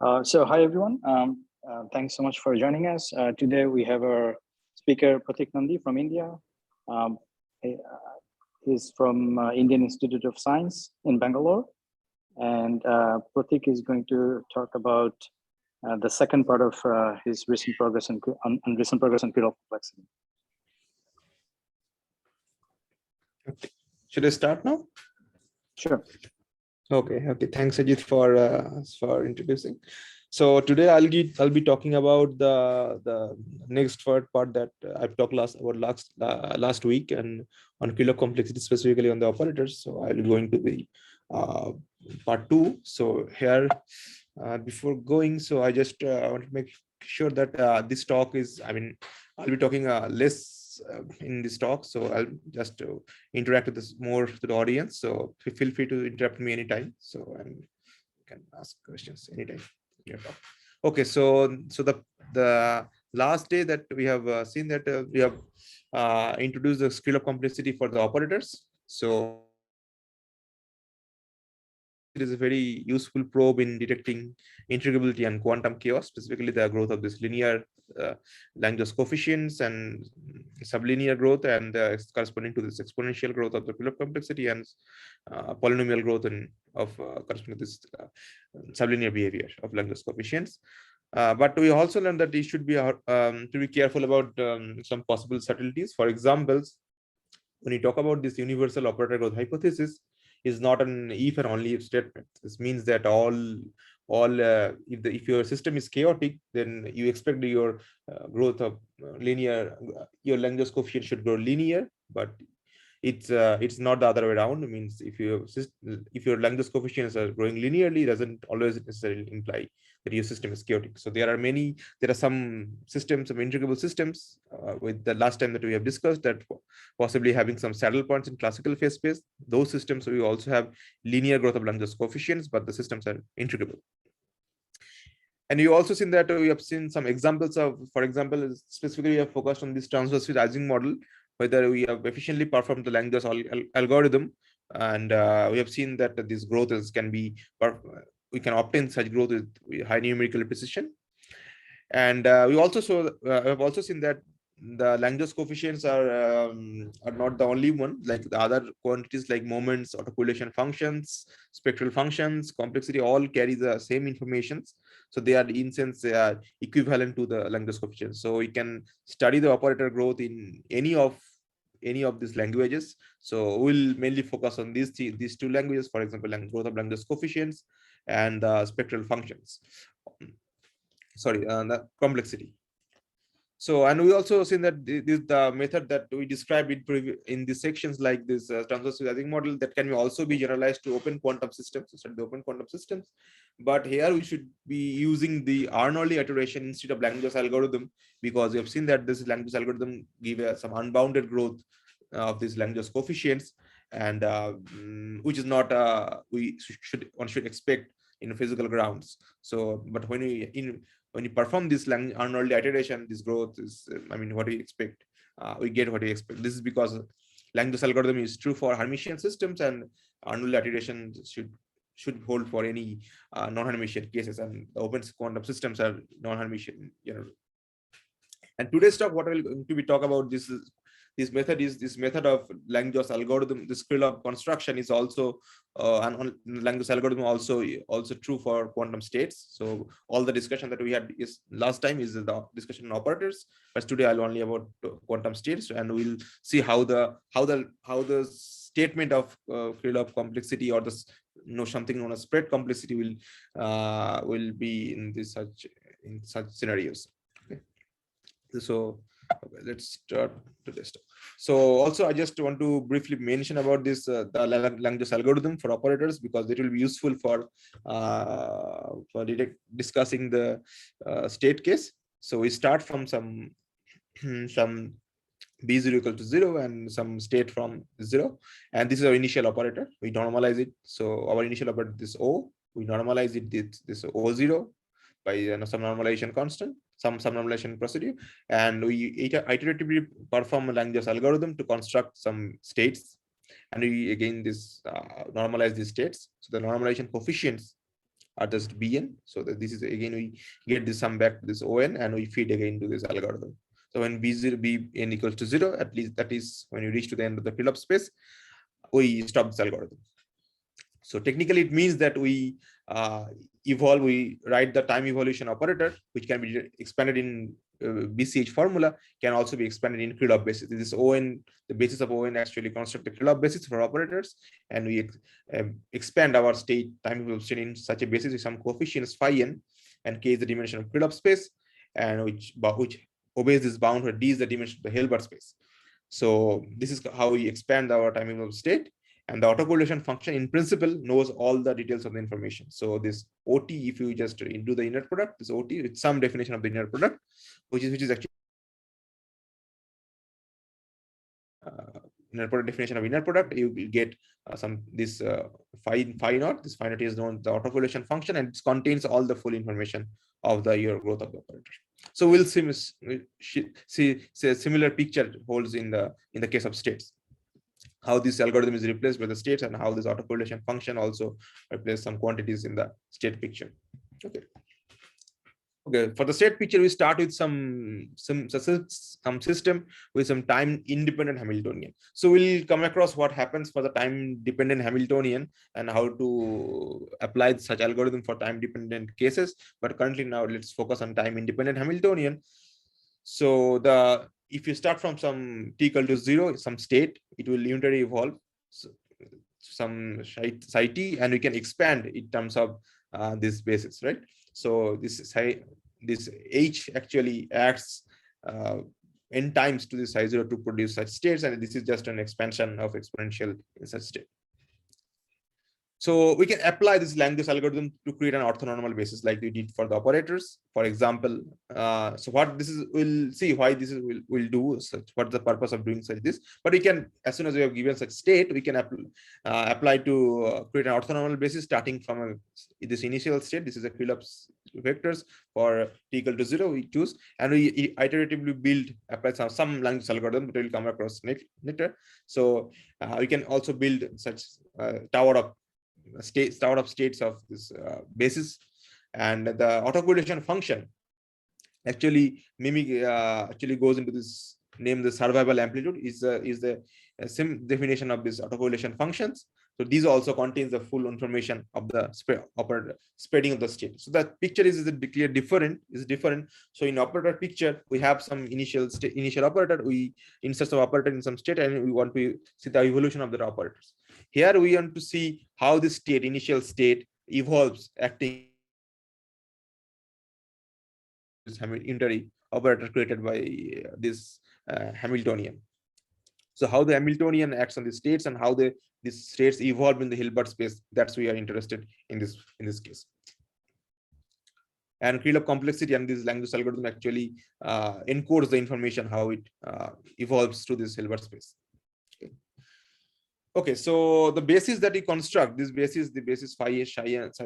So hi everyone. Thanks so much for joining us. Today we have our speaker Pratik Nandy from India. He's from Indian Institute of Science in Bangalore, and Pratik is going to talk about the second part of his recent progress on Krylov complexity. Okay. Should I start now? Sure. Okay. Thanks, Ajit, for introducing. So today I'll be talking about the next part that I've talked last week and on Krylov complexity, specifically on the operators. So I'll be going to the part 2. So here, before going, so I just want to make sure that this talk is, I'll be talking less in this talk, so I'll just interact with this more to the audience. So feel free to interrupt me anytime. So you can ask questions anytime. Okay, so the last day that we have seen that we have introduced the Krylov complexity for the operators. So it is a very useful probe in detecting integrability and quantum chaos, specifically the growth of this linear Lanczos coefficients and sublinear growth, and corresponding to this exponential growth of the Krylov complexity and polynomial growth corresponding to this sublinear behavior of Lanczos coefficients. But we also learned that you should be to be careful about some possible subtleties. For example, when you talk about this universal operator growth hypothesis, is not an if and only if statement. This means that if your system is chaotic, then you expect your growth of linear, your Lanczos coefficient should grow linear, but it's not the other way around. It means if your Lanczos coefficients are growing linearly, it doesn't always necessarily imply that your system is chaotic. So there are some systems, some integrable systems with the last time that we have discussed, that possibly having some saddle points in classical phase space. Those systems, we also have linear growth of Lanczos coefficients, but the systems are integrable. And you also seen that we have seen some examples of, for example, specifically we have focused on this transversely rising model, whether we have efficiently performed the Lanczos algorithm, and we have seen that this growth we can obtain such growth with high numerical precision. And we also have also seen that the Lanczos coefficients are not the only one. Like the other quantities like moments, autocorrelation functions, spectral functions, complexity, all carry the same informations. So they are, in sense, they are equivalent to the Lanczos coefficients. So we can study the operator growth in any of these languages. So we'll mainly focus on these two languages, for example, growth of Lanczos coefficients and spectral functions. Sorry, the complexity. So, and we also seen that the method that we described in these sections, like this transversely rising model, that can also be generalized to open quantum systems, to the open quantum systems. But here we should be using the Arnoldi iteration instead of Lanczos algorithm, because we have seen that this Lanczos algorithm gives some unbounded growth of these Lanczos coefficients, and which is not one should expect in physical grounds. So, but when you perform this Arnoldi iteration, this growth is, what do you expect? We get what we expect. This is because Lanczos algorithm is true for Hermitian systems, and Arnoldi iteration should hold for any non-Hermitian cases, and the open quantum systems are non-Hermitian generally. And today's talk, what we're going to be talk about, this method of Lanczos algorithm. This Krylov construction is also and Lanczos algorithm also true for quantum states. So all the discussion that we had last time is the discussion on operators, but today I'll only about quantum states, and we'll see how the statement of Krylov complexity, or something known as spread complexity, will be in such scenarios. Okay. So let's start today's talk. So also I just want to briefly mention about this the Lanczos algorithm for operators, because it will be useful for discussing the state case. So we start from some b0 equal to 0 and some state from 0, and this is our initial operator. We normalize it. So our initial operator, this O, we normalize it this O0 by some normalization constant, some normalization procedure, and we iteratively perform a Lanczos algorithm to construct some states, and we again normalize these states. So the normalization coefficients are just bn. So that this is again, we get this sum back to this on, and we feed again to this algorithm. So when bn equals to 0, at least that is when you reach to the end of the Krylov space, we stop this algorithm. So technically, it means that we we write the time evolution operator, which can be expanded in BCH formula, can also be expanded in Krylov basis. This on, the basis of on actually construct the Krylov basis for operators, and we expand our state time evolution in such a basis with some coefficients phi n, and k is the dimension of Krylov space, and which obeys this bound where d is the dimension of the Hilbert space. So this is how we expand our time evolved state. And the autocorrelation function in principle knows all the details of the information. So this OT, if you just do the inner product, this OT with some definition of the inner product, which is actually inner product definition of inner product, you will get this phi naught. This phi naught is known the autocorrelation function, and it contains all the full information of the your growth of the operator. So we'll see a similar picture holds in the case of states, how this algorithm is replaced by the states, and how this autocorrelation function also replaces some quantities in the state picture. Okay, for the state picture, we start with some system with some time independent Hamiltonian. So we'll come across what happens for the time dependent Hamiltonian and how to apply such algorithm for time dependent cases. But currently now let's focus on time independent Hamiltonian. So if you start from some t equal to 0, some state, it will unitary evolve some psi t, and we can expand in terms of this basis, right? So this h actually acts n times to this psi 0 to produce such states, and this is just an expansion of exponential in such state. So we can apply this Lanczos algorithm to create an orthonormal basis like we did for the operators. For example, so what this is, we'll see why this is we'll do such, what's the purpose of doing such this. But we can, as soon as we have given such state, we can apply to create an orthonormal basis starting from this initial state. This is a Krylov vectors for t equal to 0 we choose, and we iteratively apply some Lanczos algorithm that will come across later. So we can also build such tower of states of this basis, and the autocorrelation function actually actually goes into this name. The survival amplitude is the same definition of this autocorrelation functions. So these also contains the full information of the spreading of the state. So that picture is different. So in operator picture, we have some initial operator. We insert some operator in some state, and we want to see the evolution of the operators. Here we want to see how this initial state evolves acting this unitary operator created by this Hamiltonian. So how the Hamiltonian acts on the states and how these states evolve in the Hilbert space, that's we are interested in this case. And Krylov complexity and this Lanczos algorithm actually encodes the information how it evolves to this Hilbert space. Okay, so the basis that we construct, the basis phi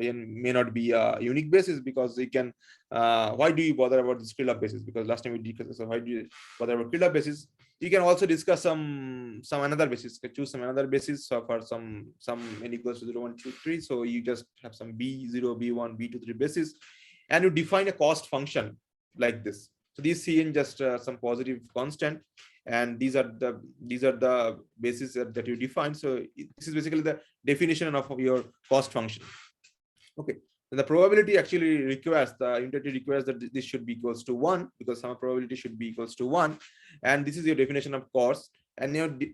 n may not be a unique basis, because we can, why do you bother about this Krylov basis? Because last time we discussed, so why do you bother about Krylov basis? You can also discuss some another basis. You can choose some another basis for some n equals to 0, 1, 2, 3. So you just have some b0, b1, b2, 3 basis, and you define a cost function like this. So these cn just some positive constant, and these are the bases that you define. So this is basically the definition of your cost function. Okay, and the probability actually requires, the unity requires that this should be equals to 1, because some probability should be equals to 1, and this is your definition of cost. And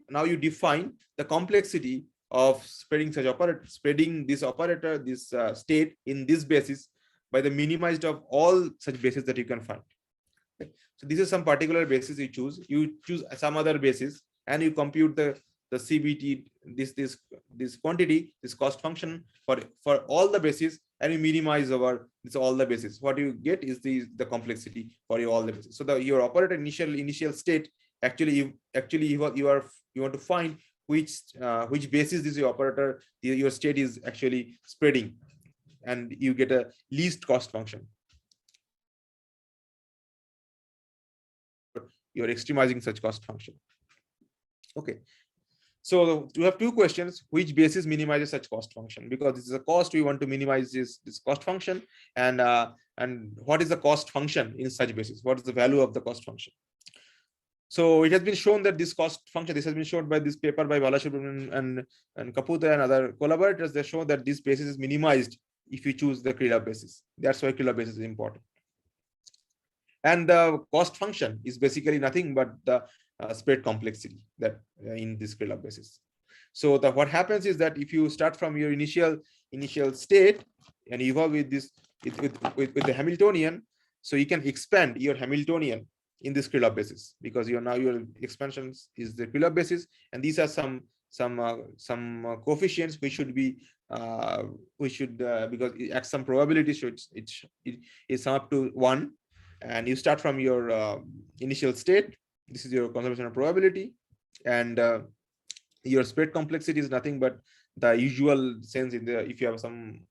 now you define the complexity of spreading such operator, this state in this basis by the minimized of all such bases that you can find. So this is some particular basis you choose. You choose some other basis, and you compute the CBT, this quantity, this cost function for all the bases, and you minimize over this all the bases. What you get is the complexity for all the bases. So your operator initial state actually you want to find which basis this your operator your state is actually spreading, and you get a least cost function. You're extremizing such cost function. Okay, So we have two questions: which basis minimizes such cost function? Because this is a cost, we want to minimize this cost function, and what is the cost function in such basis? What is the value of the cost function? So it has been shown that this cost function, this has been shown by this paper by Balasubrahmanyam and Kaputa and other collaborators. They show that this basis is minimized if you choose the Krylov basis. That's why Krylov basis is important. And the cost function is basically nothing but the spread complexity that in this Krylov basis. So what happens is that if you start from your initial state and evolve with this with the Hamiltonian, so you can expand your Hamiltonian in this Krylov basis, because your expansions is the Krylov basis, and these are some coefficients which should be because at some probability, so it is sum up to 1, and you start from your initial state. This is your conservation of probability, and your spread complexity is nothing but the usual sense in the, if you have some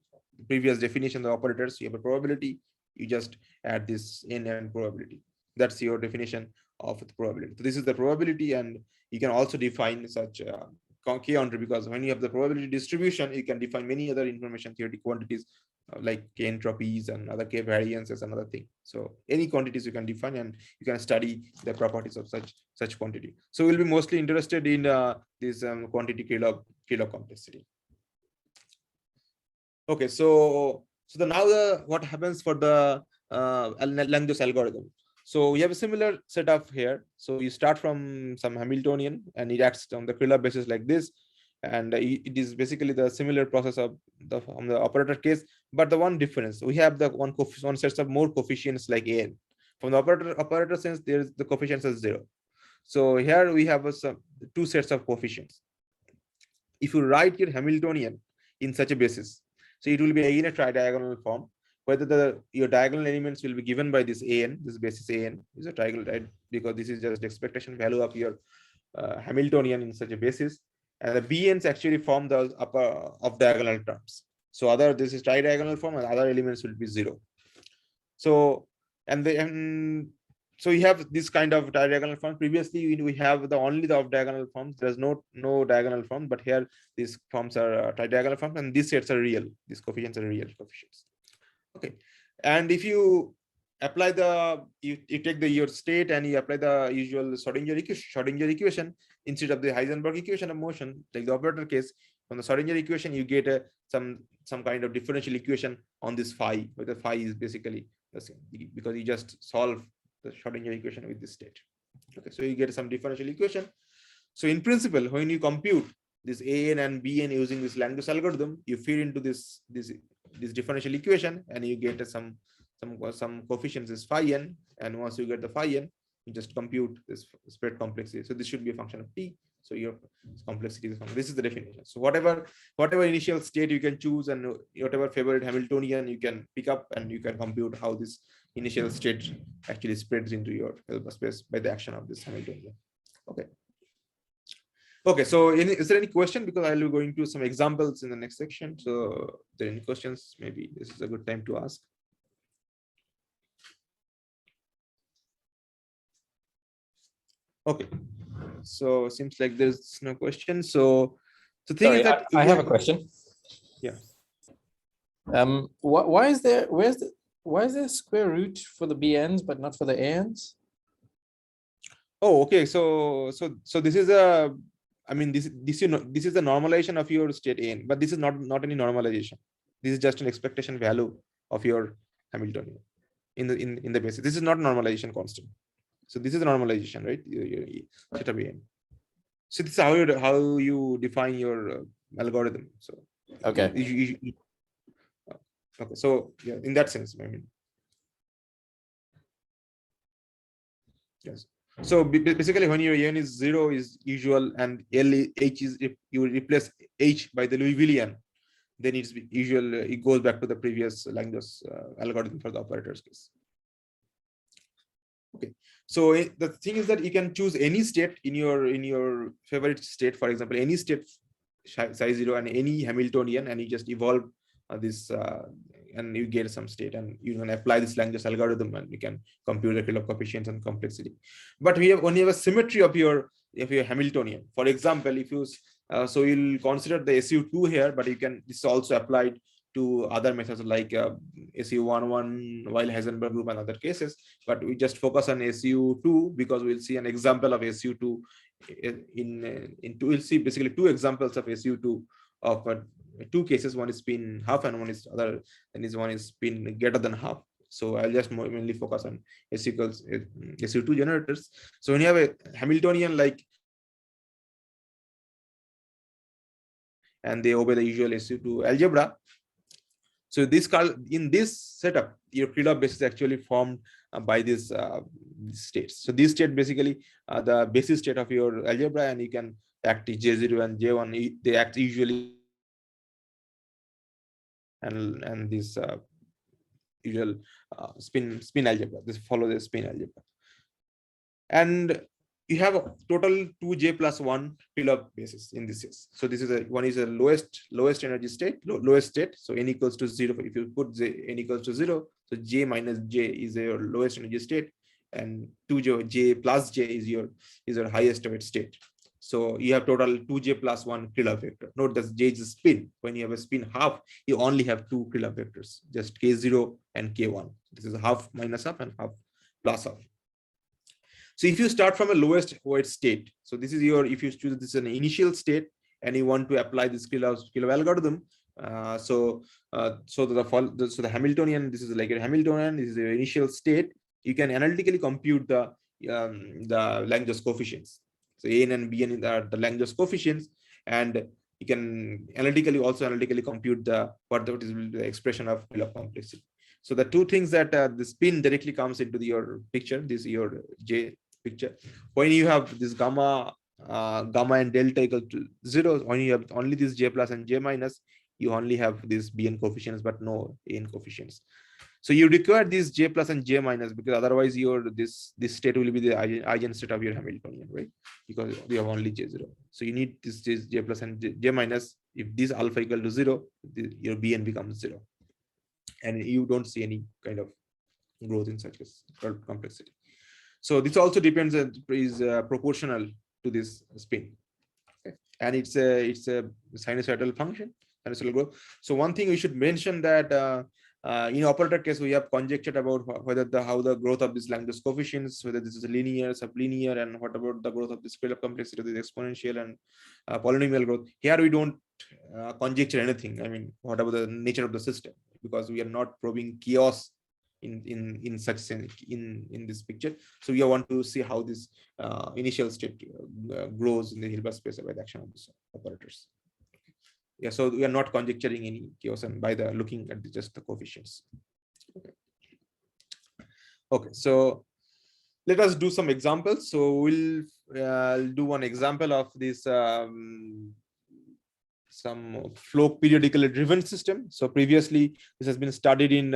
previous definition of operators, you have a probability, you just add this n and probability. That's your definition of the probability. So this is the probability, and you can also define such k onto, because when you have the probability distribution, you can define many other information theoretic quantities like k entropies and other k variances, another thing. So any quantities you can define, and you can study the properties of such quantity. So we'll be mostly interested in this quantity Krylov complexity. Okay, so what happens for the Lanczos algorithm? So we have a similar setup here. So you start from some Hamiltonian, and it acts on the Krylov basis like this, and it is basically the similar process of the operator case. But the one difference, we have the one sets of more coefficients like an. From the operator sense, there is the coefficients as 0. So here we have two sets of coefficients. If you write your Hamiltonian in such a basis, so it will be again a tridiagonal form. Whether your diagonal elements will be given by this an, this basis an is a triangle, right? Because this is just expectation value of your Hamiltonian in such a basis, and the bn's actually form the upper of diagonal terms. So this is tridiagonal form, and other elements will be 0. So so you have this kind of tridiagonal form. Previously we have only the off diagonal forms. There's no diagonal form, but here these forms are tridiagonal forms, and these sets are real. These coefficients are real coefficients. Okay, and if you apply you take your state and you apply the usual Schrodinger equation instead of the Heisenberg equation of motion, like the operator case, from the Schrodinger equation you get some kind of differential equation on this phi, where the phi is basically the same, because you just solve the Schrodinger equation with this state. Okay, so you get some differential equation. So in principle, when you compute this an and bn using this Lanczos algorithm, you feed into this differential equation, and you get some coefficients is phi n, and once you get the phi n, you just compute this spread complexity. So this should be a function of t. So your complexity is this is the definition. So whatever initial state you can choose, and whatever favorite Hamiltonian you can pick up, and you can compute how this initial state actually spreads into your Hilbert space by the action of this Hamiltonian. Okay, so is there any question? Because I'll be going to some examples in the next section. So if there are any questions, maybe this is a good time to ask. Okay, so seems like there's no question. So the thing is that I have a question. Yeah. Why is there square root for the bn's but not for the an's? Oh, okay. So this is this is the normalization of your state n, but this is not any normalization. This is just an expectation value of your Hamiltonian in the basis. This is not normalization constant. So this is the normalization, right? Theta n. So this is how you define your algorithm. So okay. Okay. So yeah, in that sense, yes. So basically, when your n is 0 is usual, and h is, if you replace h by the Liouvillean, then it's usual. It goes back to the previous Lanczos algorithm for the operators case. Okay. So the thing is that you can choose any state in your favorite state. For example, any state psi 0 and any Hamiltonian, and you just evolve this and you get some state, and you can apply this Lanczos algorithm, and you can compute the Krylov coefficients and complexity. But we have only have a symmetry of your Hamiltonian. For example, if you so you'll consider the SU2 here, but you can, this is also applied to other methods like SU11, Weil-Heisenberg group and other cases, but we just focus on SU2 because we'll see an example of SU2 in two. We'll see basically two examples of SU2 of two cases. One is spin half and one is other, and is one is spin greater than half. So I'll just mainly focus on SU2 generators. So when you have a Hamiltonian like, and they obey the usual SU2 algebra. So this in this setup, your Krylov base is actually formed by this states. So this state basically the basis state of your algebra, and you can act J0 and J1. They act usually, and this usual spin algebra. This follow the spin algebra, and you have a total 2J plus 1 Krylov basis in this case. So this is one is a lowest energy state, lowest state. So n equals to 0. If you put n equals to 0, so J minus J is your lowest energy state, and 2J plus J is your highest weight state. So you have total 2J plus 1 Krylov vector. Note that J is a spin. When you have a spin half, you only have 2 Krylov vectors, just K0 and K1. This is half minus half and half plus half. So if you start from a lowest weight state, so this is your, if you choose this as an initial state and you want to apply this Krylov algorithm, so the Hamiltonian, this is like a Hamiltonian, this is your initial state. You can analytically compute the Lanczos coefficients. So An and Bn are the Lanczos coefficients, and you can analytically compute what is the expression of Krylov complexity. So the two things that the spin directly comes into your picture. This is your J picture. When you have this gamma and delta equal to 0, when you have only this J plus and J minus, you only have these Bn coefficients but no An coefficients. So you require this J plus and J minus, because otherwise this state will be the eigenstate of your Hamiltonian, right? Because we have only J0. So you need this J plus and J minus. If this alpha equal to 0, your Bn becomes 0. And you don't see any kind of growth in such a complexity. So this also depends, is proportional to this spin, okay? And it's a sinusoidal function, sinusoidal growth. So one thing we should mention that in operator case, we have conjectured about whether how the growth of these Lanczos coefficients, whether this is linear, sublinear, and what about the growth of the Krylov complexity, the exponential and polynomial growth. Here we don't conjecture anything. I mean, what about the nature of the system? Because we are not probing chaos in such sense in this picture. So we want to see how this initial state grows in the Hilbert space by the action of these operators. Yeah, so we are not conjecturing any chaos and by the looking at just the coefficients. Okay, so let us do some examples. So we'll do one example of this some flow periodically driven system. So previously this has been studied in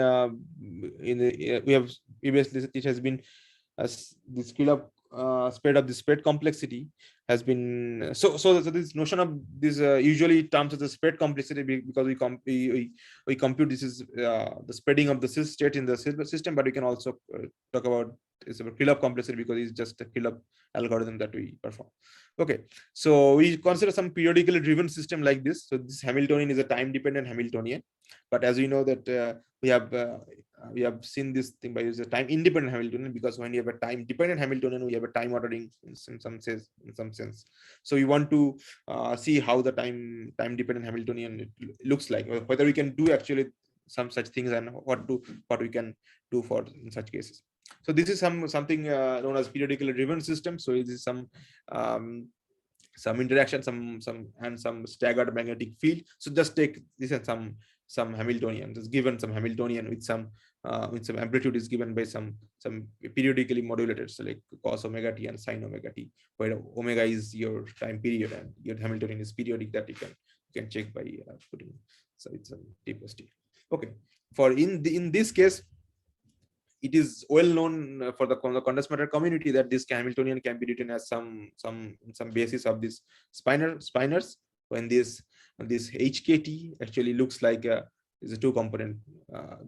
we have previously it has been this Krylov spread of the spread complexity has been so this notion of this usually terms as the spread complexity, because we compute this is the spreading of the state in the system, but we can also talk about it's a Krylov complexity because it's just a Krylov algorithm that we perform. Okay, so we consider some periodically driven system like this. So this Hamiltonian is a time dependent Hamiltonian, but as we know that we have seen this thing by using a time independent Hamiltonian, because when you have a time dependent Hamiltonian, we have a time ordering in some sense. So we want to see how the time dependent Hamiltonian looks like, or whether we can do actually some such things, and what we can do for in such cases. So this is something known as periodically driven system. So it is some interaction, some staggered magnetic field. So just take this and some Hamiltonian, just given some Hamiltonian with some amplitude is given by some periodically modulated, so like cos omega t and sin omega t, where omega is your time period and your Hamiltonian is periodic, that you can check by putting, so it's a t plus t. Okay, for in this case, it is well known for the condensed matter community that this Hamiltonian can be written as some basis of this spinors, when this HKT actually looks like is a two component,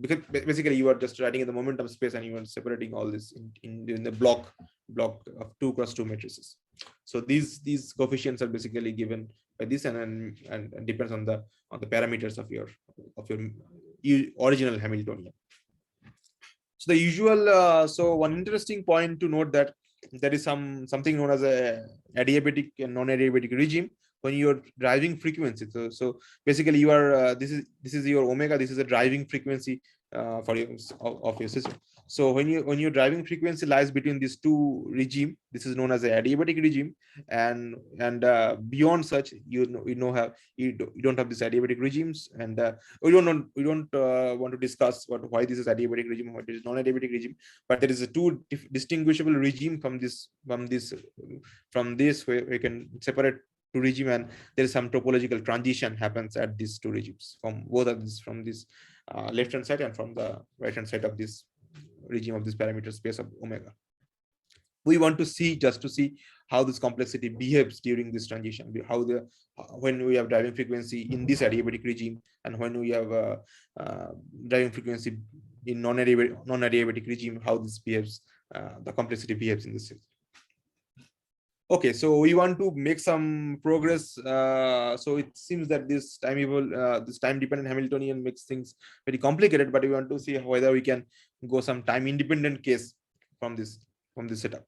because basically you are just writing in the momentum space and you are separating all this in the block of 2 cross 2 matrices. So these coefficients are basically given by this and depends on the parameters of your original Hamiltonian. So the usual, so one interesting point to note that there is something known as a adiabatic and non-adiabatic regime when you're driving frequency. So basically you are this is your omega. This is a driving frequency for your of your system. So when your driving frequency lies between these two regime, this is known as a adiabatic regime, and beyond such you don't have these adiabatic regimes, and we don't want to discuss why this is adiabatic regime or what is non-adiabatic regime, but there is a two distinguishable regime from this where we can separate two regime, and there is some topological transition happens at these two regimes from both of these, from this left hand side and from the right hand side of this regime of this parameter space of omega. We want to see how this complexity behaves during this transition, when we have driving frequency in this adiabatic regime and when we have driving frequency in non-adiabatic regime, how this behaves, the complexity behaves in this system. Okay, so we want to make some progress. So it seems that this time-dependent Hamiltonian makes things very complicated, but we want to see whether we can go some time-independent case from this setup.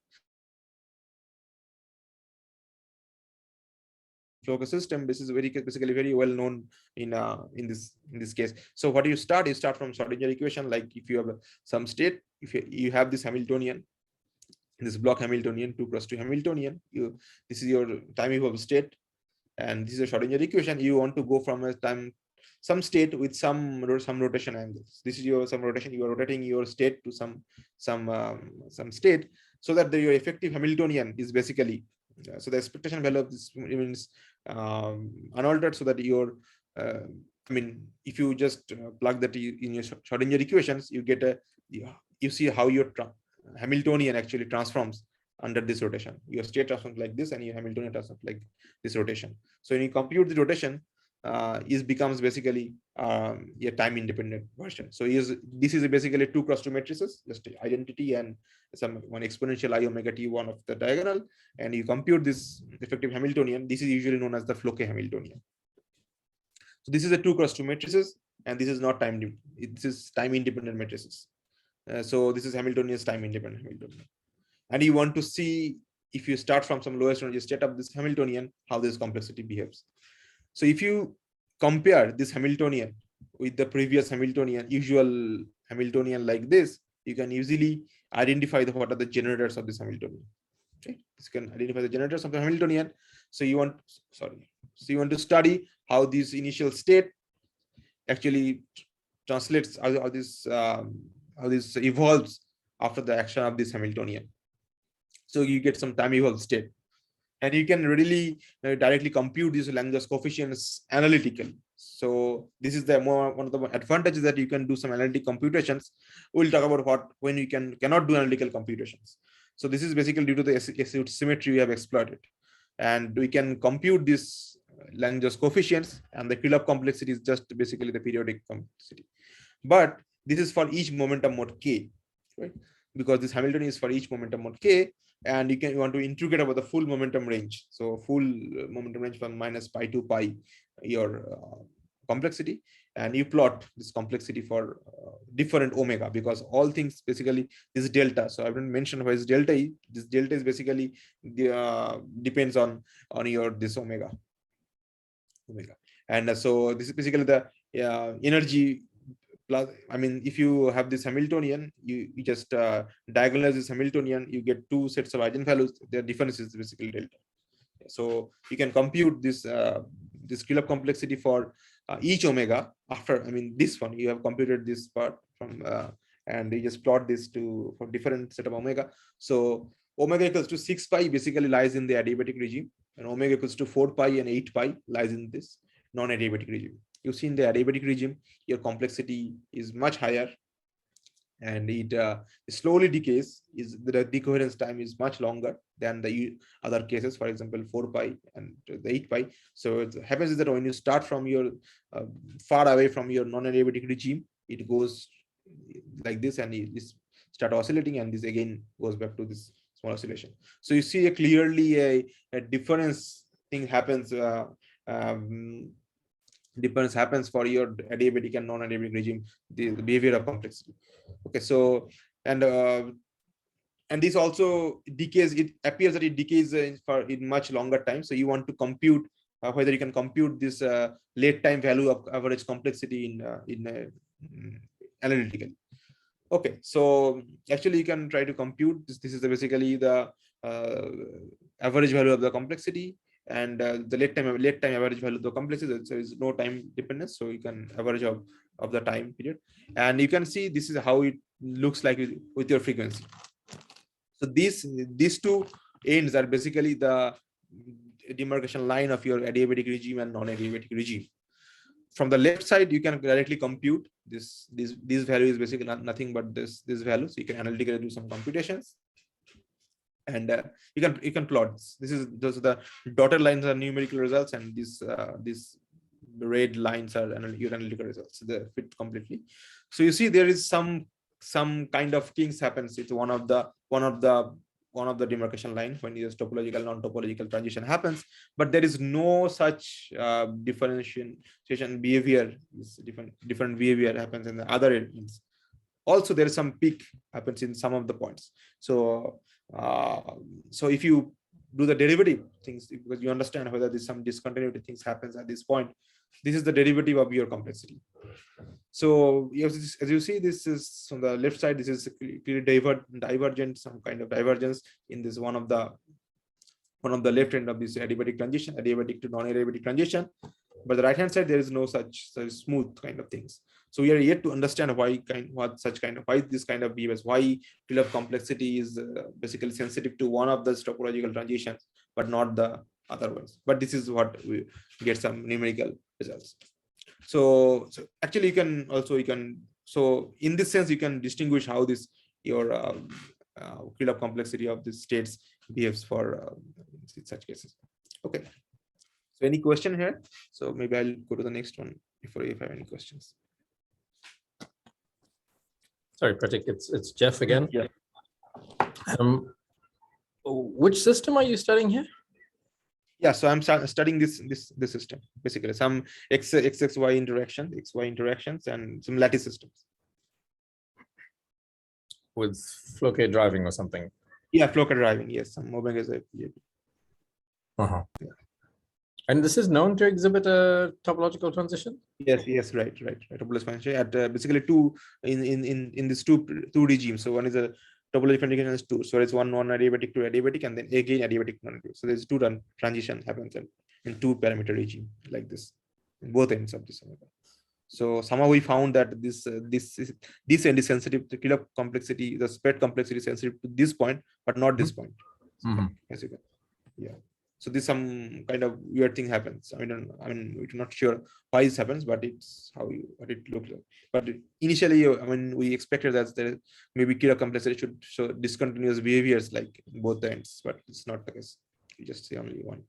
Flow system. This is basically very well known in this case. So what you start from Schrodinger equation. Like if you have some state, if you have this Hamiltonian, this block Hamiltonian, 2 cross 2 Hamiltonian, this is your time evolved state, and this is a Schrodinger equation. You want to go from some state with some rotation angles. This is some rotation. You are rotating your state to some state, so that your effective Hamiltonian is basically so the expectation value of this remains unaltered, so that your if you just plug that in your Schrodinger equations, you get you see how your Hamiltonian actually transforms under this rotation. Your state transforms like this, and your Hamiltonian transforms like this rotation. So when you compute the rotation, becomes basically a time-independent version. So this is basically 2 cross 2 matrices, just identity and one exponential I omega t1 of the diagonal, and you compute this effective Hamiltonian. This is usually known as the Floquet Hamiltonian. So this is a 2 cross 2 matrices, and this is not time. This is time-independent matrices. So this is Hamiltonian's time-independent Hamiltonian. And you want to see, if you start from some lowest energy state of this Hamiltonian, how this complexity behaves. So if you compare this Hamiltonian with the previous Hamiltonian, usual Hamiltonian like this, you can easily identify what are the generators of this Hamiltonian. Okay, you can identify the generators of the Hamiltonian. So you want to study how this initial state actually translates, how this evolves after the action of this Hamiltonian. So you get some time evolved state, and you can really directly compute these Lanczos coefficients analytically. So this is one of the advantages, that you can do some analytic computations. We'll talk about when you cannot do analytical computations. So this is basically due to the symmetry we have exploited, and we can compute this Lanczos coefficients, and the Krylov complexity is just basically the periodic complexity. But this is for each momentum mode k, right? Because this Hamiltonian is for each momentum mode k, and you want to integrate about the full momentum range. So full momentum range from minus pi to pi, your complexity, and you plot this complexity for different omega, because all things basically this delta. So I haven't mentioned what is delta is. This delta is basically depends on your this omega, and so this is basically the energy. Plus, if you have this Hamiltonian, you just diagonalize this Hamiltonian, you get two sets of eigenvalues. Their difference is basically delta. So you can compute this this Krylov complexity for each omega. After this one, you have computed this part from and you just plot this for different set of omega. So omega equals to 6 pi basically lies in the adiabatic regime, and omega equals to 4 pi and 8 pi lies in this non-adiabatic regime. You see in the adiabatic regime, your complexity is much higher, and it slowly decays. The decoherence time is much longer than the other cases, for example 4 pi and the 8 pi. So it happens is that when you start from your far away from your non-adiabatic regime, it goes like this and it start oscillating, and this again goes back to this small oscillation. So you see clearly a difference thing happens. Difference happens for your adiabatic and non-adiabatic regime, the behavior of complexity. Okay, so and this also decays. It appears that it decays in much longer time. So you want to compute whether you can compute this late time value of average complexity in analytically. Okay, so actually you can try to compute this. This is basically the average value of the complexity, and the late time average value of the complexity. So there is no time dependence, so you can average of the time period, and you can see this is how it looks like with your frequency. So these two ends are basically the demarcation line of your adiabatic regime and non-adiabatic regime. From the left side, you can directly compute this value is basically nothing but this value. So you can analytically do some computations, and you can plot this. Those are the dotted lines are numerical results, and these red lines are your analytical results. They fit completely. So you see there is some kind of things happens. It's one of the demarcation line when your topological non-topological transition happens, but there is no such differentiation behavior. Different behavior happens in the other ends. Also, there is some peak happens in some of the points. So if you do the derivative things, because you understand whether there's some discontinuity things happens at this point, this is the derivative of your complexity. So as you see, this is on the left side, this is clearly divergent, some kind of divergence in this one of the left end of this adiabatic transition, adiabatic to non-adiabatic transition. But the right hand side, there is no such smooth kind of things. So we are yet to understand why this kind of behaviors, why Krylov complexity is basically sensitive to one of the topological transitions, but not the other ones. But this is what we get some numerical results. So actually so in this sense, you can distinguish how this your Krylov complexity of these states behaves for such cases. Okay. So any question here? So maybe I'll go to the next one if you have any questions. Sorry, Pratik, it's Jeff again. Yeah. Which system are you studying here? Yeah, so I'm studying this system, basically some XY interactions and some lattice systems. With Floquet driving or something? Yeah, Floquet driving, yes, some omega is yeah. And this is known to exhibit a topological transition? Yes, right. Topological transition at basically two in these two regimes. So one is a topological transition is two. So it's one adiabatic to adiabatic, and then again adiabatic non-adiabatic. So there's two transition happens in two parameter regime like this, in both ends of this omega. So somehow we found that this end is sensitive to Krylov complexity, the spread complexity is sensitive to this point, but not this point. As you can, yeah. So this some kind of weird thing happens. I mean, we're not sure why this happens, but it's what it looks like. But initially, we expected that there maybe Krylov complexity should show discontinuous behaviors like both ends, but it's not the case. You just see only one.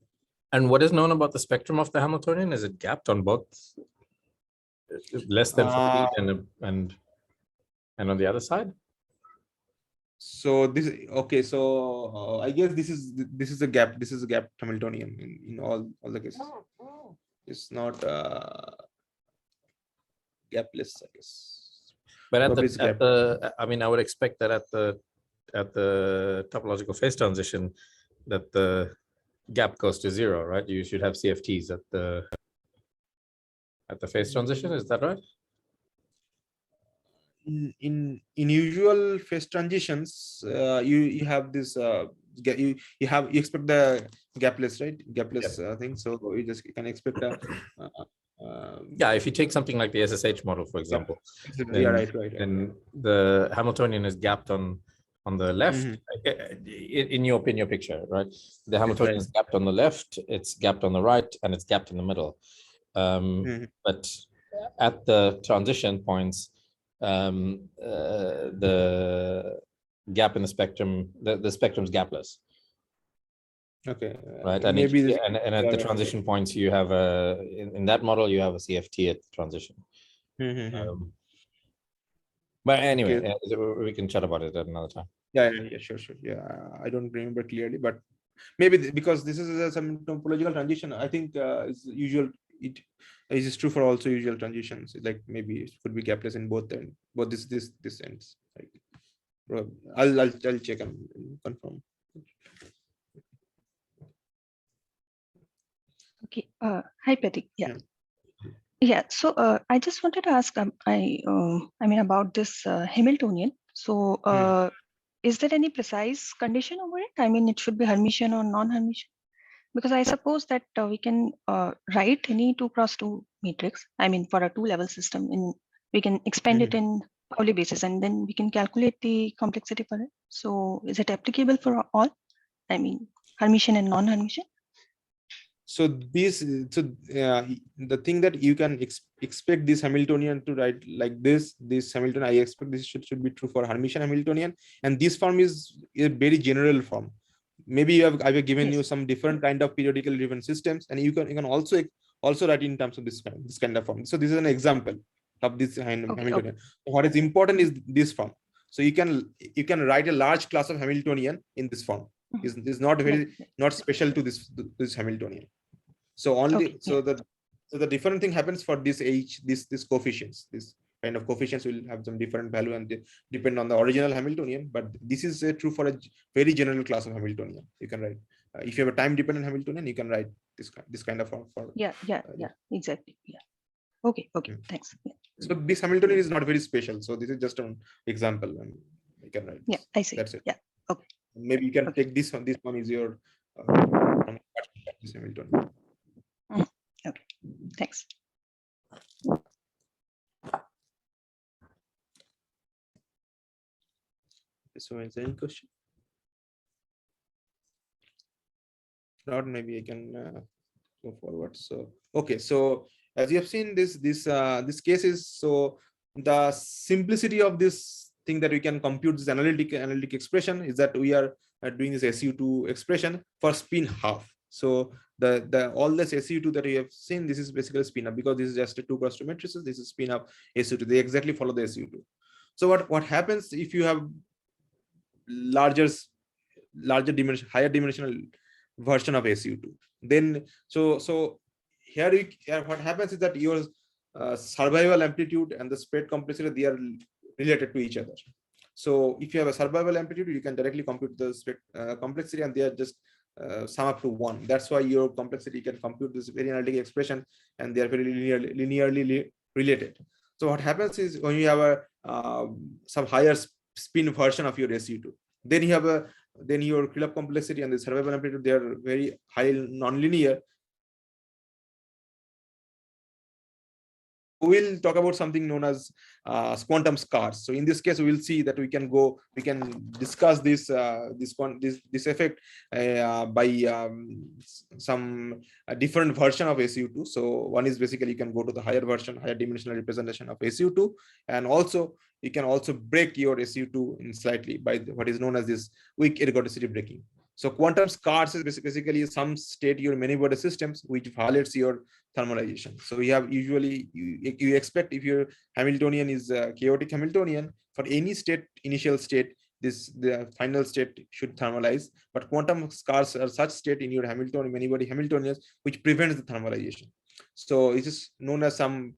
And what is known about the spectrum of the Hamiltonian? Is it gapped on both? Less than 40 and on the other side? So this okay. So I guess this is a gap. This is a gap Hamiltonian in all the cases. It's not gapless, I guess. But I would expect that at the topological phase transition, that the gap goes to 0, right? You should have CFTs at the phase transition. Is that right? In usual phase transitions, you have this you expect the gapless, right? Gapless thing. So you can expect yeah, if you take something like the SSH model, for example, right. And the Hamiltonian is gapped on the left. In your picture, right? The Hamiltonian is gapped on the left, it's gapped on the right, and it's gapped in the middle. But at the transition points, the gap in the spectrum, the spectrum's gapless. Okay. Right. And Maybe and at the transition points, you have in that model, you have a CFT at the transition. But anyway, we can chat about it at another time. Yeah, sure. Yeah, I don't remember clearly, but maybe because this is some topological transition, I think it's usual. It is true for also usual transitions. Like maybe it could be gapless in both this ends. Like, I'll check and confirm. Okay. Hi, Pratik. Yeah. So I just wanted to ask. I mean about this Hamiltonian. So is there any precise condition over it? I mean, it should be Hermitian or non-Hermitian. Because I suppose that we can write any 2x2 matrix. I mean, for a two-level system, we can expand it in Pauli basis, and then we can calculate the complexity for it. So, is it applicable for all? I mean, Hermitian and non-Hermitian. So the thing that you can expect this Hamiltonian to write like this Hamiltonian, I expect this should be true for Hermitian Hamiltonian, and this form is a very general form. Maybe I've given you some different kind of periodically driven systems, and you can also write in terms of this kind of form. So this is an example of this Hamiltonian. Okay. What is important is this form. So you can write a large class of Hamiltonian in this form. Is not not special to this Hamiltonian. So only the different thing happens for this coefficients. This kind of coefficients will have some different value and they depend on the original Hamiltonian. But this is true for a very general class of Hamiltonian. You can write if you have a time dependent Hamiltonian, you can write this kind of form for. Exactly. Yeah. Okay. Thanks. Yeah. So this Hamiltonian is not very special. So this is just an example, and you can write. Yeah, I see. That's it. Yeah. Okay. Maybe you can take this one. This one is your this Hamiltonian. Okay. Thanks. So is there any question? Or maybe I can go forward. So okay, so as you have seen, this case is, so the simplicity of this thing that we can compute this analytic expression is that we are doing this SU2 expression for spin half. So all this SU2 that we have seen, this is basically spin up, because this is just a 2x2 matrices. This is spin up SU2. They exactly follow the SU2. So what happens if you have larger dimension, higher dimensional version of SU2? Then so here what happens is that your survival amplitude and the spread complexity, they are related to each other. So if you have a survival amplitude, you can directly compute the spread complexity, and they are just sum up to 1. That's why your complexity can compute this very analytic expression, and they are very linearly related. So what happens is when you have some higher spin version of your SU2, then you have your Krylov complexity and the survival amplitude, they are very high nonlinear. We'll talk about something known as quantum scars. So in this case, we will see that we can discuss this effect by some different version of SU2. So one is basically you can go to the higher version, higher dimensional representation of SU2, and also you can also break your SU2 in slightly by what is known as this weak ergodicity breaking. So quantum scars is basically some state your many-body systems which violates your thermalization. So we have usually you expect if your Hamiltonian is chaotic Hamiltonian, for any initial state, the final state should thermalize. But quantum scars are such state in your Hamiltonian, many-body Hamiltonians, which prevents the thermalization. So it is known as some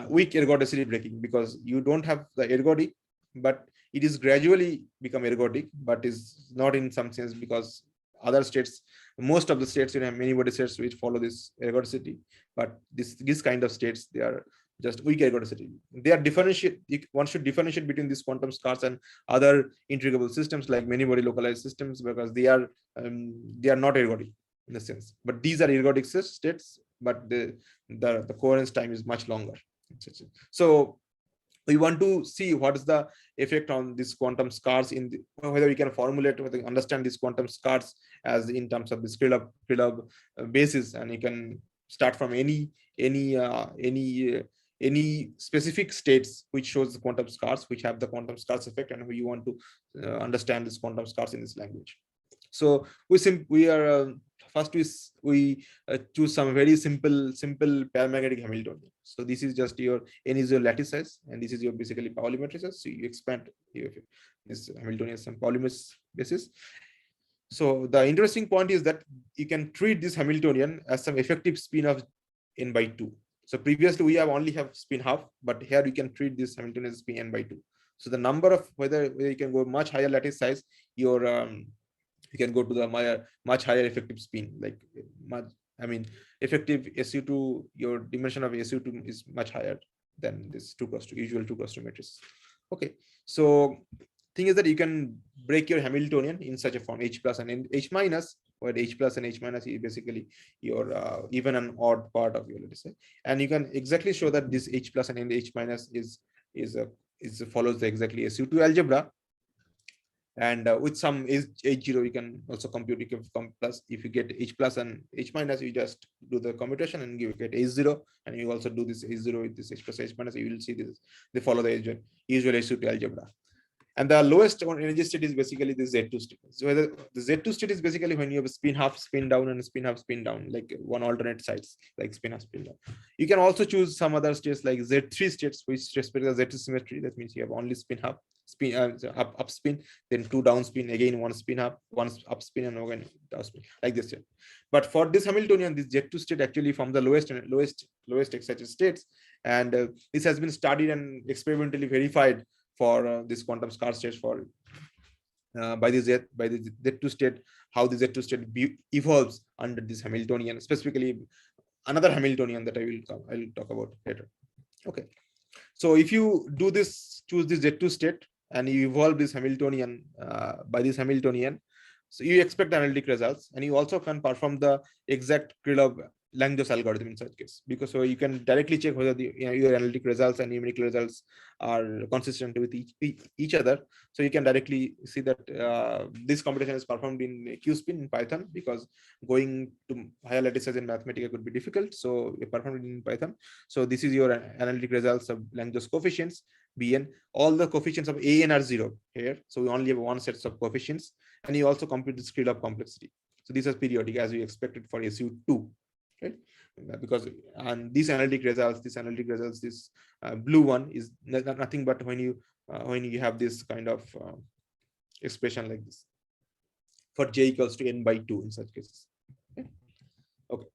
weak ergodicity breaking, because you don't have the ergodic, but it is gradually become ergodic, but is not in some sense, because other states, most of the states in many-body states which follow this ergodicity, but this kind of states, they are just weak ergodicity. They are one should differentiate between these quantum scars and other integrable systems like many-body localized systems, because they are not ergodic in a sense. But these are ergodic states, but the coherence time is much longer. So we want to see what is the effect on these quantum scars whether we can formulate, whether we understand these quantum scars as in terms of this Krylov basis, and you can start from any any specific states which shows the quantum scars, which have the quantum scars effect, and we want to understand this quantum scars in this language. So we choose some very simple paramagnetic Hamiltonian. So this is just your n is your lattice size, and this is your basically Pauli matrices. So you expand this Hamiltonian some Pauli basis. So the interesting point is that you can treat this Hamiltonian as some effective spin of n by 2. So previously we have only spin half, but here you can treat this Hamiltonian as spin n by 2. So the number of whether you can go much higher lattice size, your you can go to the much higher effective spin, like effective SU2, your dimension of SU2 is much higher than this 2x2 usual 2x2 matrix. Okay, so thing is that you can break your Hamiltonian in such a form, H plus and H minus, where H plus and H minus is basically your even and odd part of your, let's say, and you can exactly show that this H plus and H minus follows the exactly SU2 algebra. And with some H0, you can also compute. You can plus, if you get H plus and H minus, you just do the commutation and you get H0, and you also do this H0 with this H plus H minus. You will see this. They follow the usual SU2 algebra. And the lowest energy state is basically the Z2 state. So the Z2 state is basically when you have a spin half, spin down, and spin half, spin down, like one alternate sides, like spin half, spin down. You can also choose some other states like Z3 states, which respect the Z2 symmetry. That means you have only spin half, up spin, then 2 down spin, again 1 spin half, 1 up spin, and again down spin, like this. But for this Hamiltonian, this Z2 state actually from the lowest excited states, and this has been studied and experimentally verified for this quantum scar states for by the Z2 state, how the Z2 state evolves under this Hamiltonian, specifically another Hamiltonian that I will talk about later. Okay, so if you do this, choose this Z2 state, and you evolve this Hamiltonian by this Hamiltonian, so you expect analytic results, and you also can perform the exact Krylov Lanczos algorithm in such case, because so you can directly check whether your analytic results and numerical results are consistent with each other. So you can directly see that this computation is performed in QSpin in Python, because going to higher lattices in Mathematica could be difficult. So you performed it in Python. So this is your analytic results of Lanczos coefficients, Bn. All the coefficients of An are 0 here. So we only have one set of coefficients, and you also compute the Krylov complexity. So this is periodic as we expected for SU2. Right, because and these analytic results, this blue one is nothing but when you have this kind of expression like this for j equals to n by 2 in such cases. Okay,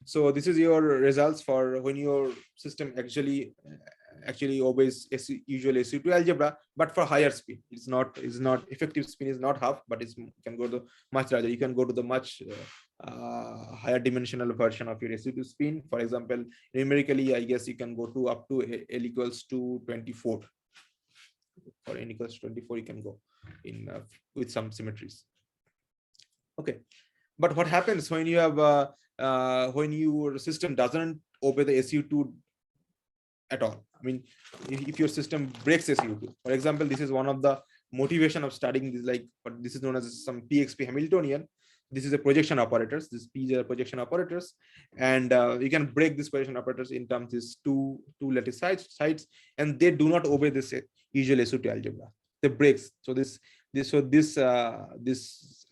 so this is your results for when your system actually obeys usual SU2 algebra, but for higher speed. It's not effective spin is not half, but you can go to much larger. You can go to the much higher dimensional version of your SU2 spin. For example, numerically, I guess you can go to up to L equals to 24. For n equals to 24, you can go in with some symmetries. Okay, but what happens when you have when your system doesn't obey the SU2 at all? I mean, if your system breaks SU2, for example, this is one of the motivation of studying this, like, but this is known as some PXP Hamiltonian. This is a projection operators. These P's are projection operators, and you can break these projection operators in terms of two lattice sides, and they do not obey this usual SU2 algebra. They breaks. So this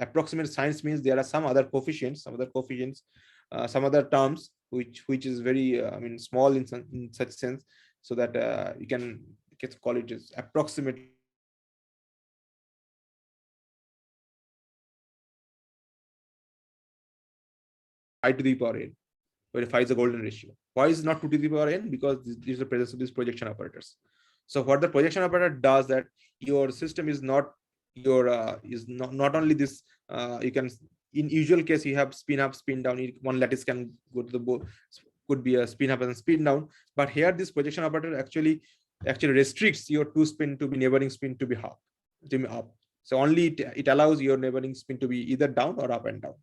approximate signs means there are some other coefficients, some other terms which is very small in such sense, so that you can call it as approximate I to the power n, where phi is a golden ratio. Why is not 2 to the power n? Because this is the presence of these projection operators. So what the projection operator does, that your system is not only this. You can, in usual case, you have spin up, spin down. One lattice can go to the both, could be a spin up and spin down. But here, this projection operator actually restricts your 2 spin to be neighboring spin to be up. So only it allows your neighboring spin to be either down or up and down.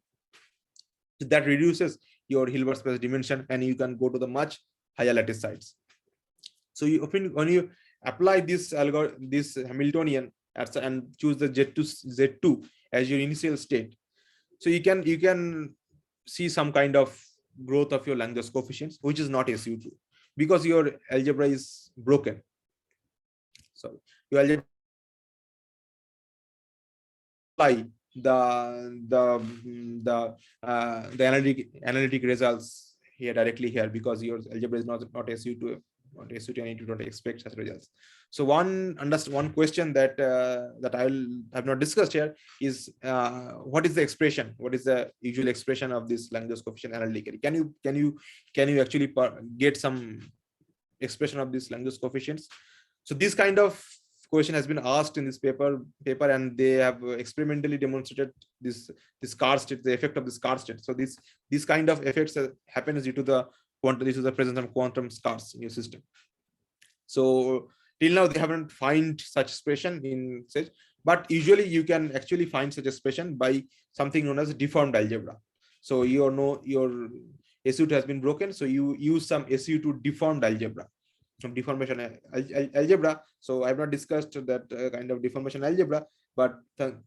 So that reduces your Hilbert space dimension, and you can go to the much higher lattice sides. So when you apply this Hamiltonian and choose the Z2 as your initial state, so you can see some kind of growth of your Lanczos coefficients, which is not SU2. because your algebra is broken. So your algebra the analytic results here directly here, because your algebra is not SU2 and you don't expect such results. So one question that that I have not discussed here is what is the expression? What is the usual expression of this Lanczos coefficient analytically? Can you actually get some expression of these Lanczos coefficients? So this kind of question has been asked in this paper, and they have experimentally demonstrated this scar state, the effect of the scar state. So this kind of effects happens due to the presence of quantum scars in your system. So till now they haven't find such expression in such, but usually you can actually find such expression by something known as deformed algebra. So your SU2 has been broken, so you use some SU2 deformed algebra, some deformation algebra. So I have not discussed that kind of deformation algebra, but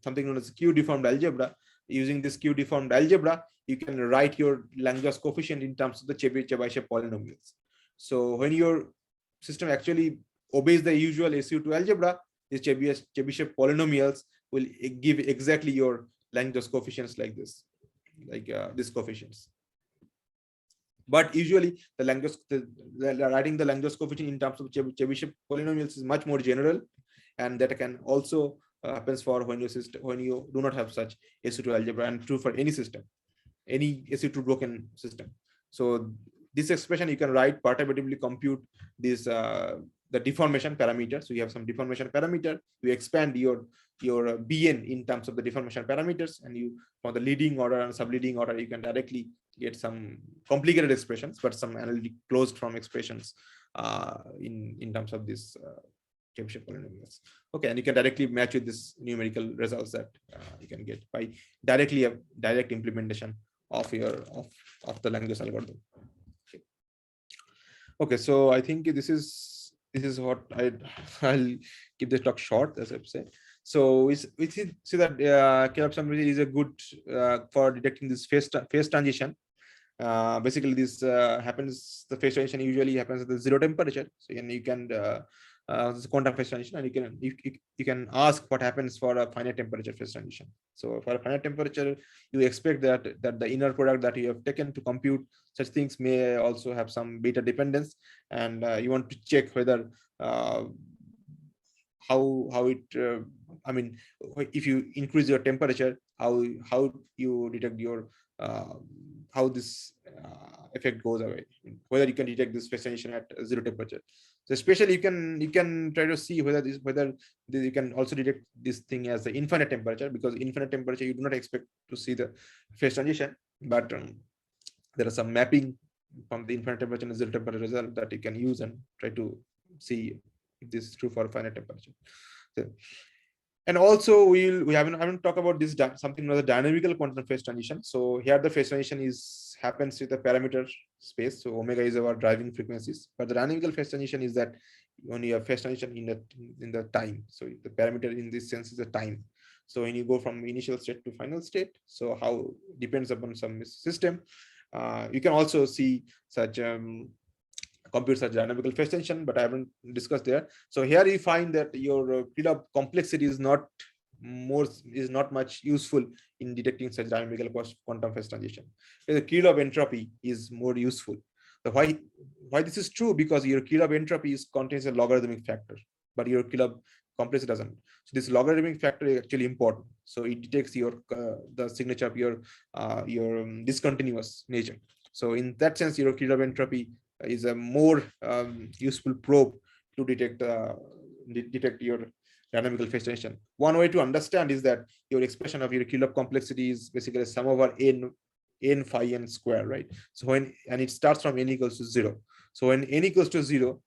something known as Q deformed algebra. Using this Q deformed algebra, you can write your Lanczos coefficient in terms of the Chebyshev polynomials. So when your system actually obeys the usual SU2 algebra, these Chebyshev polynomials will give exactly your Lanczos coefficients like this, these coefficients. But usually writing the Lanczos coefficient in terms of Chebyshev polynomials is much more general, and that can also happens for when you do not have such SU2 algebra, and true for any system, any SU2 broken system. So this expression you can write perturbatively compute this the deformation parameter. So you have some deformation parameter, you expand your Bn in terms of the deformation parameters, and you for the leading order and subleading order you can directly get some complicated expressions, but some analytic closed form expressions in terms of this Chebyshev polynomials. Okay, and you can directly match with this numerical results that you can get by direct implementation of of the Lanczos algorithm. Okay, so I think this is what I'll keep the talk short, as I've said. So we see that Krylov symmetry is a good for detecting this phase transition. Basically, this happens. The phase transition usually happens at the zero temperature. So you can this quantum phase transition, and you can ask what happens for a finite temperature phase transition. So for a finite temperature, you expect that the inner product that you have taken to compute such things may also have some beta dependence, and you want to check whether how it I mean, if you increase your temperature, how you detect your how this effect goes away, whether you can detect this phase transition at zero temperature. So especially you can try to see whether you can also detect this thing as the infinite temperature, because infinite temperature you do not expect to see the phase transition, but there are some mapping from the infinite temperature and zero temperature result that you can use and try to see if this is true for finite temperature. So, and also we haven't talked about this something called the dynamical quantum phase transition. So here the phase transition happens with the parameter space. So omega is our driving frequencies, but the dynamical phase transition is that only a phase transition in the time. So the parameter in this sense is the time. So when you go from initial state to final state, so how depends upon some system. You can also see such compute such dynamical phase transition, but I haven't discussed there. So here you find that your Krylov complexity is not much useful in detecting such dynamical quantum phase transition. The Krylov entropy is more useful. So why this is true? Because your Krylov entropy contains a logarithmic factor, but your Krylov complexity doesn't. So this logarithmic factor is actually important. So it detects your the signature of your discontinuous nature. So in that sense, your Krylov entropy is a more useful probe to detect your dynamical phase transition. One way to understand is that your expression of your Krylov complexity is basically a sum over n phi n square, right? So and it starts from n equals to 0. So when n equals to 0,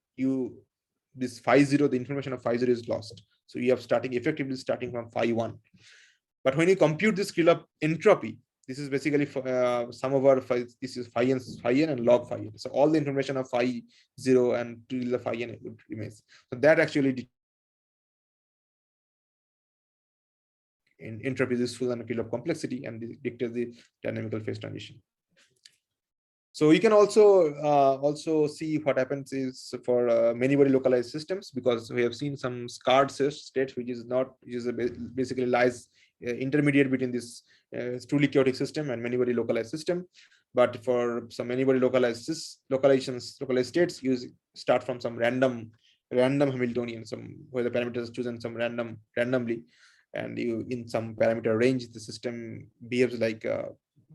this phi 0, the information of phi 0 is lost. So you have effectively starting from phi 1. But when you compute this Krylov entropy, this is basically sum over phi, this is phi n and log phi n. So all the information of phi 0 and till the phi n remains. So that actually entropy is useful and Krylov complexity, and dictates the dynamical phase transition. So you can also see what happens is for many body localized systems, because we have seen some scarred states, which is basically lies intermediate between this truly chaotic system and many body localized system. But for some many body localized states, you start from some random Hamiltonian, where the parameters are chosen some randomly, and you in some parameter range the system behaves like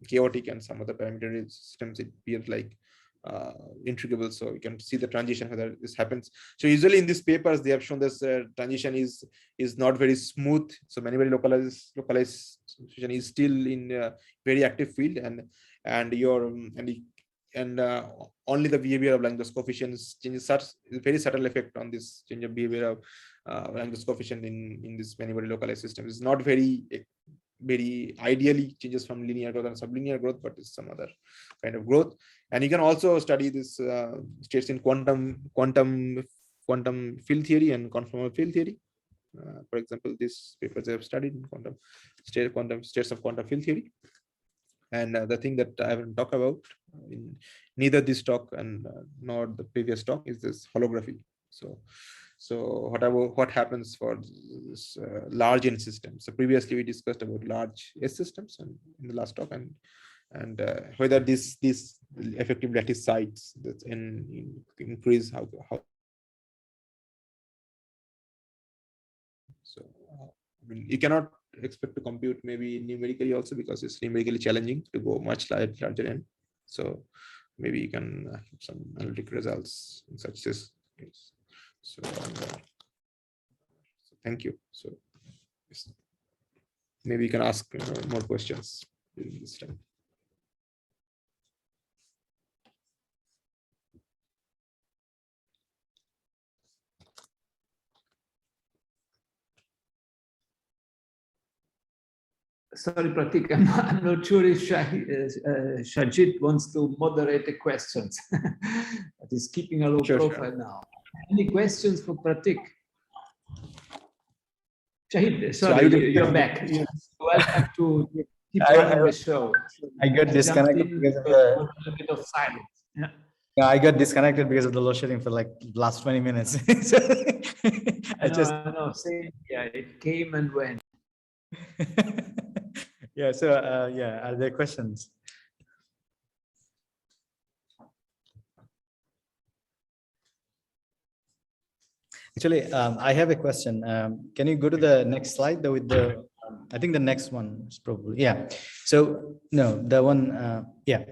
chaotic, and some other parameter systems it behaves like integrable. So you can see the transition whether this happens. So usually in these papers they have shown this transition is not very smooth. So many very localized situation is still in a very active field, and only the behavior of Lanczos coefficients changes such very subtle effect on this change of behavior of Lanczos coefficient in this many very localized system. It's not very ideally changes from linear growth and sublinear growth, but it's some other kind of growth. And you can also study this states in quantum field theory and conformal field theory. For example, these papers I have studied in quantum states of quantum field theory. And the thing that I haven't talked about in neither this talk and nor the previous talk is this holography. So what happens for this large N systems? So previously we discussed about large S systems and in the last talk, and whether this effective lattice sites that increase how. So I mean, you cannot expect to compute maybe numerically also, because it's numerically challenging to go much larger N. So maybe you can have some analytic results in such this case. So thank you. So yes. Maybe you can ask more questions during this time. Sorry, Pratik, I'm not sure if Shajit wants to moderate the questions. But he's keeping a low profile now. Any questions for Pratik? Shahid, sorry, you're back. You're welcome to keep running the show. I got disconnected because of the a bit of silence. Yeah. Yeah, I got disconnected because of the load shedding for like last 20 minutes. I know, same. Yeah, it came and went. Yeah, so yeah, are there questions? Actually, I have a question. Can you go to the next slide with the, I think the next one is probably, yeah. So no, the one, yeah.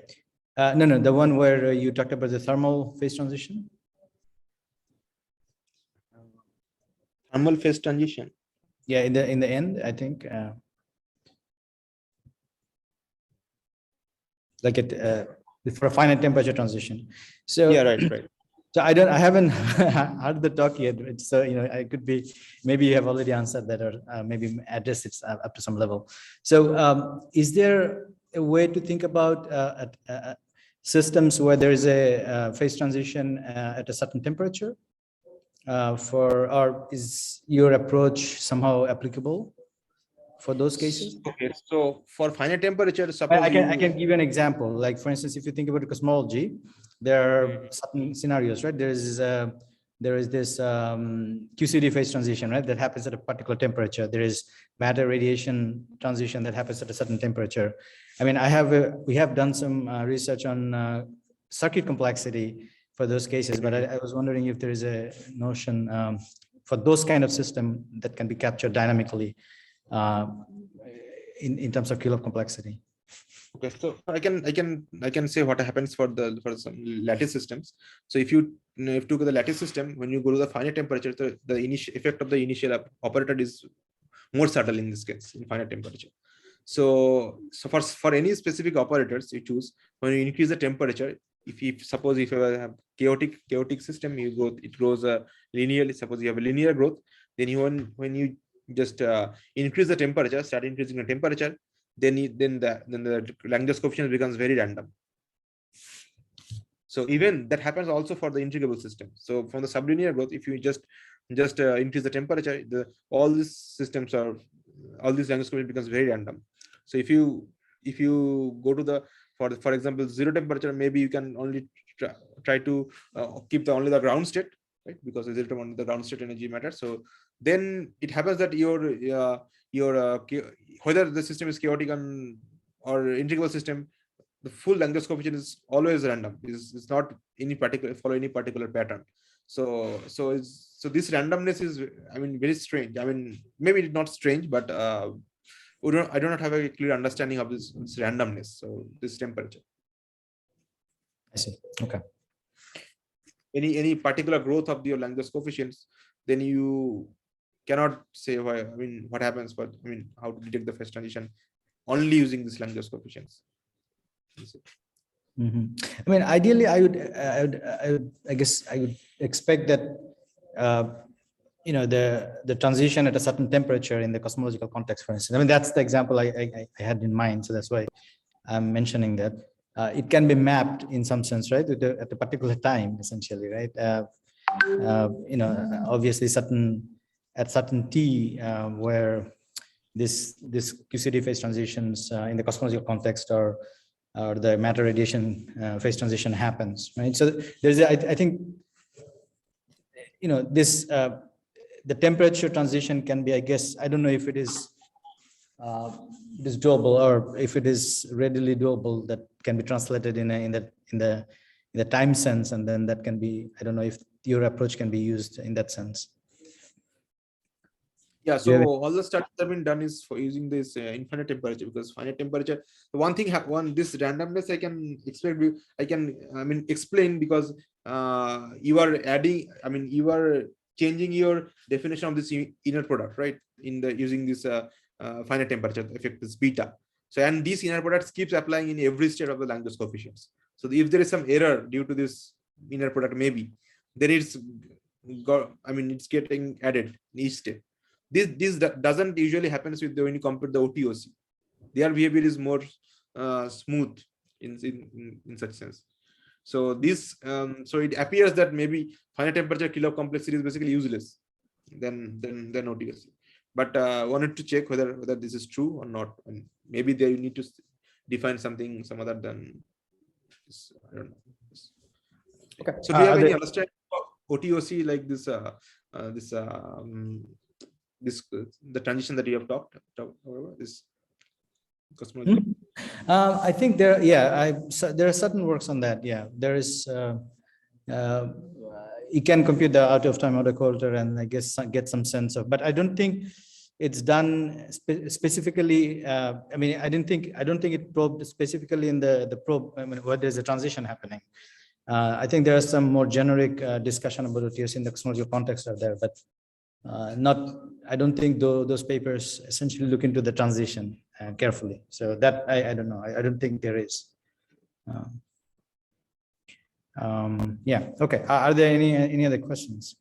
No, the one where you talked about the thermal phase transition. Thermal phase transition. Yeah, in the end, I think. Like for a finite temperature transition. So yeah, right. So I haven't heard the talk yet. So I could be, maybe you have already answered that, or maybe addressed it up to some level. So is there a way to think about systems where there is a phase transition at a certain temperature? Or is your approach somehow applicable for those cases? Okay, so for finite temperature, suppose I can give you an example. Like for instance, if you think about cosmology, there are certain scenarios, right? There is this QCD phase transition, right? That happens at a particular temperature. There is matter radiation transition that happens at a certain temperature. I mean, we have done some research on circuit complexity for those cases, but I was wondering if there is a notion for those kind of system that can be captured dynamically in terms of Krylov complexity. Okay, so I can say what happens for some lattice systems. So if you look at the lattice system, when you go to the finite temperature, the initial effect of the initial operator is more subtle in this case in finite temperature. So for any specific operators you choose, when you increase the temperature, suppose if you have chaotic system, it grows linearly. Suppose you have a linear growth, then when you just increase the temperature, start increasing the temperature, then the Lanczos coefficient becomes very random. So even that happens also for the integrable system. So from the sublinear growth, if you just increase the temperature, all these Lanczos coefficient becomes very random. So if you go to For example, zero temperature, maybe you can only try to keep only the ground state, right? Because zero temperature only the ground state energy matters. So then it happens that whether the system is chaotic or integrable system, the full Lanczos coefficient is always random. It's not follow any particular pattern. So this randomness is, I mean, very strange. I mean, maybe it's not strange, but I do not have a clear understanding of this randomness. So this temperature. I see. Okay. Any particular growth of your Lanczos coefficients, then you cannot say why. I mean, what happens? But I mean, how to detect the phase transition only using this Lanczos coefficients. I mean, ideally, I guess I would expect that the transition at a certain temperature in the cosmological context, for instance. I mean, that's the example I had in mind, so that's why I'm mentioning that. It can be mapped in some sense, right, at a particular time, essentially, right? Obviously, at certain t where this QCD phase transitions in the cosmological context or the matter radiation phase transition happens, right? So there's, I think, this the temperature transition can be, I guess, I don't know if it is doable or if it is readily doable, that can be translated in the time sense, and then that can be, I don't know if your approach can be used in that sense. Yeah, so all the studies that have been done is for using this infinite temperature, because finite temperature, the one thing, this randomness I can explain because you are adding, I mean, you are changing your definition of this inner product, right? Using this finite temperature effect is beta. So, and these inner products keeps applying in every state of the Lanczos coefficients. So if there is some error due to this inner product, maybe then it's getting added in each state. This doesn't usually happens when you compare the OTOC. Their behavior is more smooth in such sense. So this so it appears that maybe finite temperature Krylov complexity is basically useless than OTOC. But wanted to check whether this is true or not, and maybe they need to define some other than this. I don't know. Okay. So do you have any understanding of OTOC, like the transition that you have talked about, this cosmology? I think there are certain works on that. Yeah, there is. You can compute the out of time autocorrelator and I guess get some sense of, but I don't think it's done specifically. I mean, I don't think it probed specifically in the probe. I mean, where there's a transition happening. I think there is some more generic discussion about OTOC in the cosmological context are there, but I don't think those papers essentially look into the transition carefully. So that I don't know. I don't think there is. Yeah. Okay. Are there any other questions?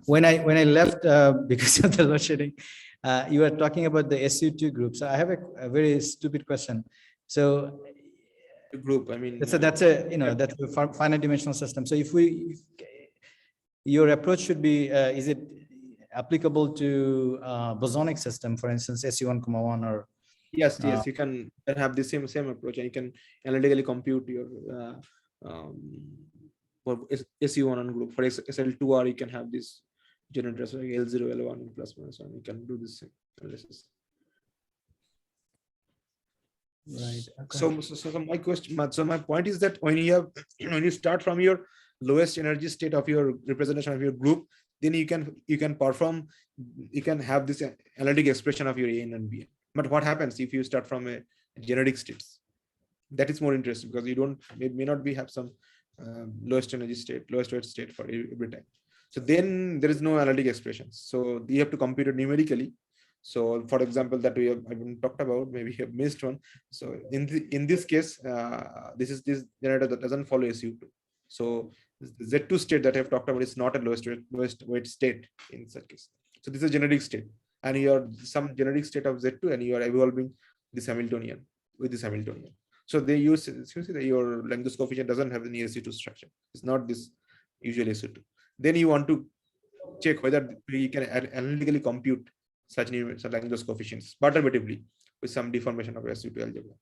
When I left because of the load shedding, you were talking about the SU2 group. So I have a very stupid question. So group, I mean, that's a finite dimensional system. So if your approach should be, is it applicable to bosonic system, for instance, SU1,1 or? Yes, you can have the same approach, and you can analytically compute your for SU1 group. For SL2R, you can have this generators like L0, L1, plus minus 1. You can do this analysis. Right. Okay. So my point is that when you start from your lowest energy state of your representation of your group, then you can have this analytic expression of your AN and BN. But what happens if you start from a generic states? That is more interesting because you may not have some lowest energy state, lowest weight state for every time. So then there is no analytic expressions. So you have to compute it numerically. So for example, that I haven't talked about, maybe you have missed one. So in this case, this generator that doesn't follow SU2. So the Z2 state that I have talked about is not a lowest weight state in such case. So this is a generic state, and you are some generic state of Z2, and you are evolving this Hamiltonian with this Hamiltonian. So they use, you see that your Lanczos coefficient doesn't have any SU2 structure. It's not this usual SU2. Then you want to check whether we can analytically compute such Lanczos coefficients perturbatively with some deformation of SU2 algebra.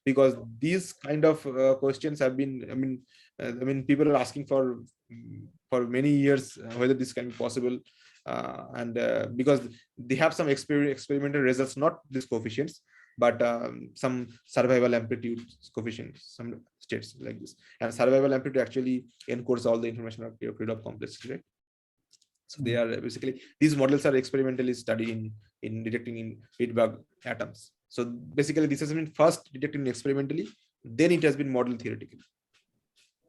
Because these kind of questions have been, I mean, people are asking for many years whether this can be possible, and because they have some experimental results, not these coefficients, but some survival amplitude coefficients, some states like this, and survival amplitude actually encodes all the information of your Krylov complex, right? So they are basically, these models are experimentally studied in detecting in Rydberg atoms. So basically this has been first detected experimentally, then it has been modeled theoretically.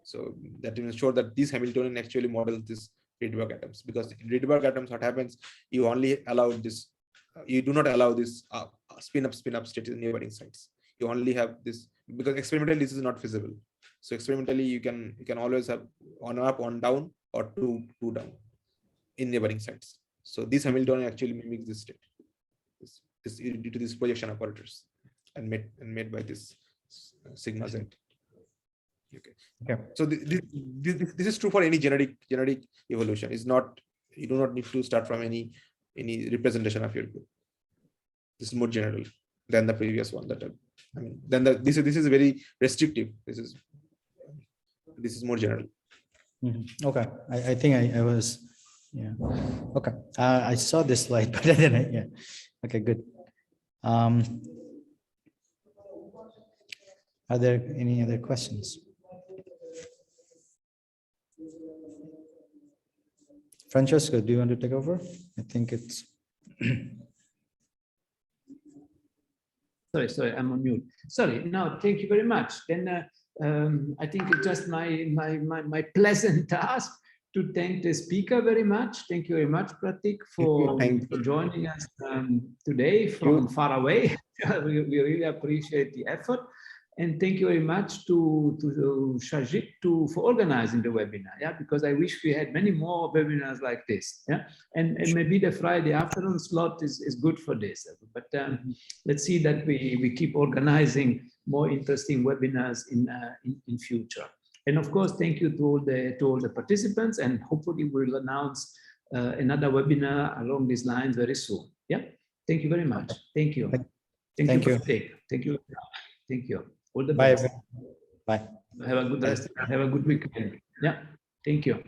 So that will ensure that these Hamiltonian actually model this Rydberg atoms, because in Rydberg atoms, what happens, you only allow this, you do not allow this spin up states in neighboring sites. You only have this, because experimentally this is not feasible. So experimentally you can always have one up, one down, or two down in neighboring sites. So this Hamiltonian actually mimics this state, this due to these projection operators, and made by this sigma z. Okay. So this is true for any generic evolution. Is not, you do not need to start from any representation of your group. This is more general than the previous one. That I mean, then this is very restrictive. This is more general. Okay, I think I was, yeah. Okay, I saw this slide, but I didn't. Yeah. Okay, good. Are there any other questions? Francesco, do you want to take over? I think it's. Sorry, I'm on mute. Sorry, no, thank you very much. Then I think it's just my pleasant task to thank the speaker very much. Thank you very much, Pratik, for joining us today from far away. We really appreciate the effort. And thank you very much to Shajit for organizing the webinar, yeah, because I wish we had many more webinars like this, yeah, and maybe the Friday afternoon slot is good for this, but let's see that we keep organizing more interesting webinars in future. And of course, thank you to all the participants, and hopefully we'll announce another webinar along these lines very soon. Yeah, thank you very much. Thank you. Thank you. Thank you. Thank you. All the best. Bye. Have a good rest. Have a good weekend. Yeah. Thank you.